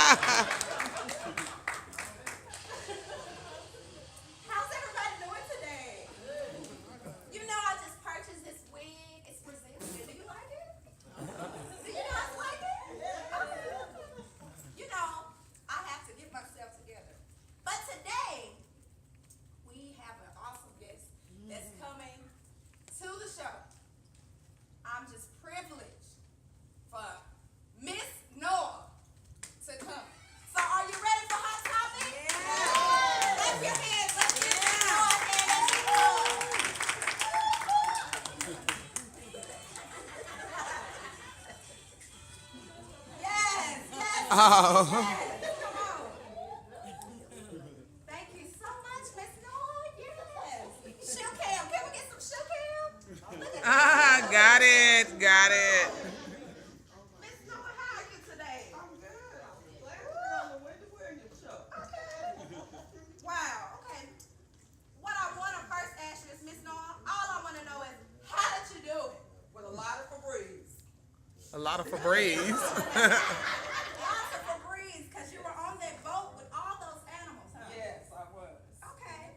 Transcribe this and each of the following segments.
How's everybody doing today? You know, I just purchased this wig. It's Brazilian. Do you like it? Do you guys like it? You know, I have to get myself together. But today, we have an awesome guest that's coming to the show. I'm just privileged for Miss Noah to come. So are you ready for Hot Topic? Yeah. Clap your hands. Let's give Miss Noah a hand as she comes. Yes, yes, Oh. yes. Come on. Thank you so much, Miss Noah. Yes. Shoe cam. Can we get some shoe cam? Look at Ah, got it. Got it. Miss Noah, how are you today? I'm good. I'm glad to be on the WendyWilliamsShow. Okay. Wow. Okay. What I want to first ask you is, Miss Noah, all I want to know is, how did you do it? With a lot of Febreze. A lot of Febreze. Lots of Febreze, because you were on that boat with all those animals, huh? Yes, I was. Okay.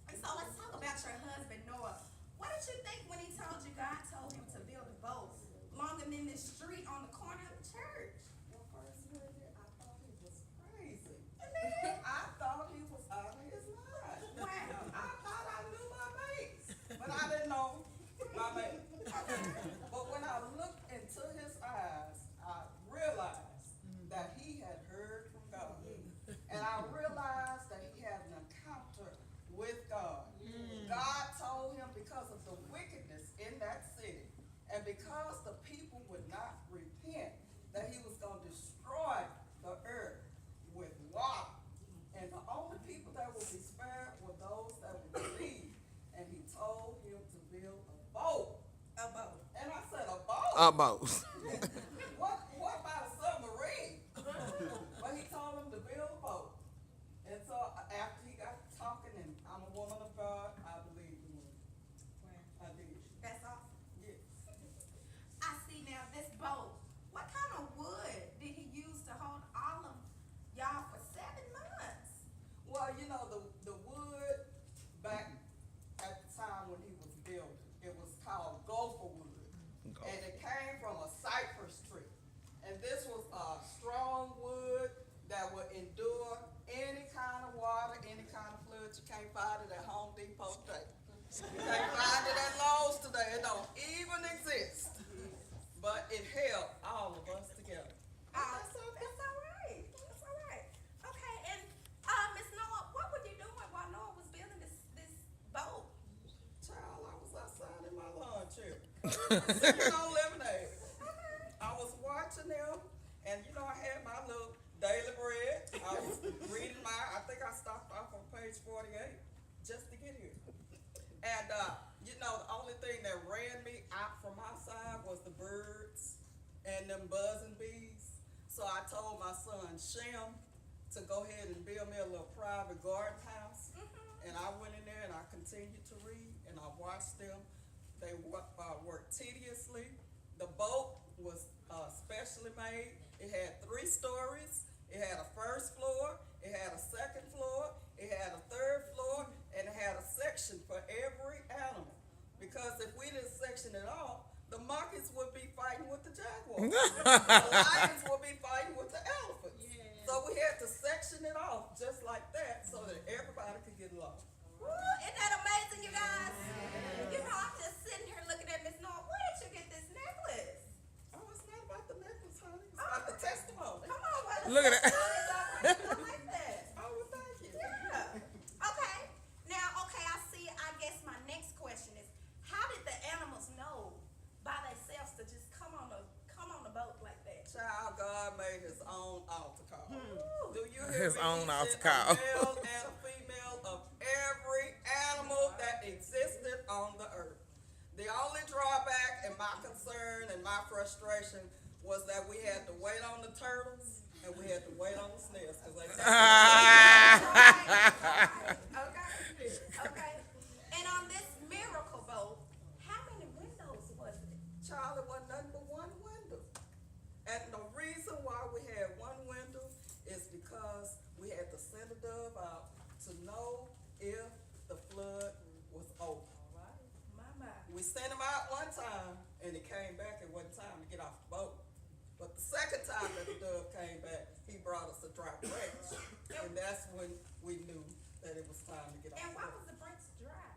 And so let's talk about your husband, Noah. What did you think when he told you God told him to build a boat longer than this street on the corner of the church? Well, personally, I thought he was crazy. And then, I thought he was out of his mind. wow. I thought I knew my mates, but I didn't know my mate. But when I looked into his eyes, I realized that he had heard from God. And I realized that he had an encounter with God. God told him because of the wickedness in that city, and because the people would not repent, that he was going to destroy the earth with water. And the only people that would be spared were those that would believe. And he told him to build a boat. A boat. And I said, a boat? Almost. What about a submarine? But he told him to build a boat. And so after he got talking, and I'm a woman of God, I believed him. I did. That's awesome. Yes. I see now this boat. What kind of wood did he use to hold all of y'all for 7 months? Well, you know, the wood back at the time when he was building, it was called gopher wood. And it came from a cypress tree. And this was a strong wood that would endure any kind of water, any kind of flood. You can't find it at Home Depot today. You can't find it at Lowe's today. It don't even exist. But it held all of us together. That's all right. That's all right. Okay, and Miss Noah, what were you doing while Noah was building this boat? Child, I was outside in my lawn chair, sipping on lemonade. I was watching them, and you know, I had my little daily bread. I was reading I think I stopped off on page 48 just to get here. And, you know, the only thing that ran me out from outside was the birds and them buzzing bees. So I told my son, Shem, to go ahead and build me a little private garden house. And I went in there and I continued to read, and I watched them. They worked tediously. The boat was specially made. It had 3 stories. It had a first floor. It had a second floor. It had a third floor, and it had a section for every animal. Because if we didn't section it off, the monkeys would be fighting with the jaguars. The lions would be fighting with the elephants. So we had to section it off just like that so that everybody could get along. Woo, isn't that amazing, you guys? You know, I'm just sitting here looking at Miss Noah. Where did you get this necklace? Oh, it's not about the necklace, honey. It's about the testimony. Come on, what Look at that. I like that. Oh, well, thank you. Yeah. Okay. Now, okay, I see. I guess my next question is, how did the animals know by themselves to just come on the boat like that? Child, God made his own altar call. Do you hear His me? own He altar sent call. a male and a female of every animal that existed on the earth. The only drawback and my concern and my frustration was that we had to wait on the turtles and we had to wait on the snails because they Okay. Okay. And on this miracle boat, how many windows was it? Child, it wasn't nothing but one window. And the reason why we had one window sent him out one time, and he came back. It wasn't time to get off the boat. But the second time that the dove came back, he brought us a dry branch, and that's when we knew that it was time to get off And the why boat. was the branch dry?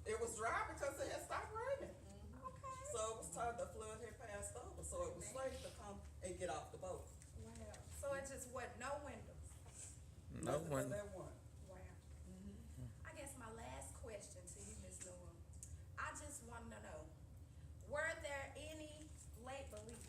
It was dry because it had stopped raining. Okay. So it was time the flood had passed over, so it was safe to come and get off the boat. Wow. So it just wasn't no windows. No Nothing one. but that one. Wow. I guess my last question to you, Ms. Newell, I just want to know, were there any late believers?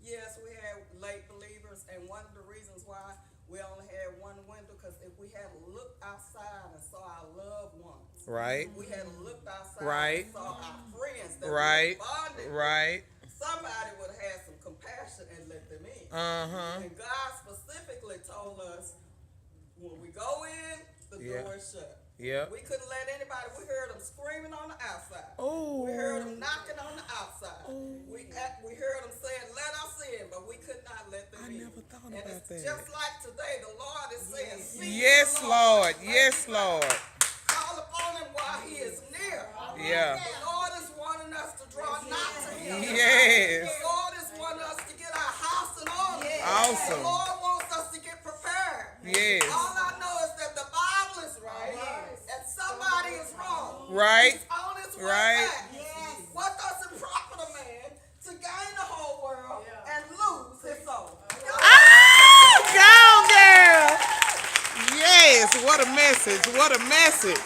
Yes, we had late believers, and one of the reasons why we only had one window, because if we had looked outside and saw our loved ones, Right. we had looked outside Right. and saw our friends that Right. we bonded with, Right. somebody would have had some compassion and let them in. Uh-huh. And God specifically told us, when we go in, the Yeah. door is shut. Yep. We couldn't let anybody. We heard them screaming on the outside. Oh. We heard them knocking on the outside. We heard them saying, "Let us in," but we could not let them I in. never thought and about it's that. just like today, the Lord is saying, "Seek Yes, the Lord. Let Yes, me Lord. Call upon Him while He is near." Yeah. The Lord is wanting us to draw nigh to Him. Yes. The Lord is wanting us to get our house in order. Awesome. The Lord wants us to get prepared. Yes. All I know is that the Bible is right, and somebody is wrong. Right. He's on his way Right. back. What does it profit a man to gain the whole world and lose his soul? Oh, go, girl. Yes. What a message. What a message.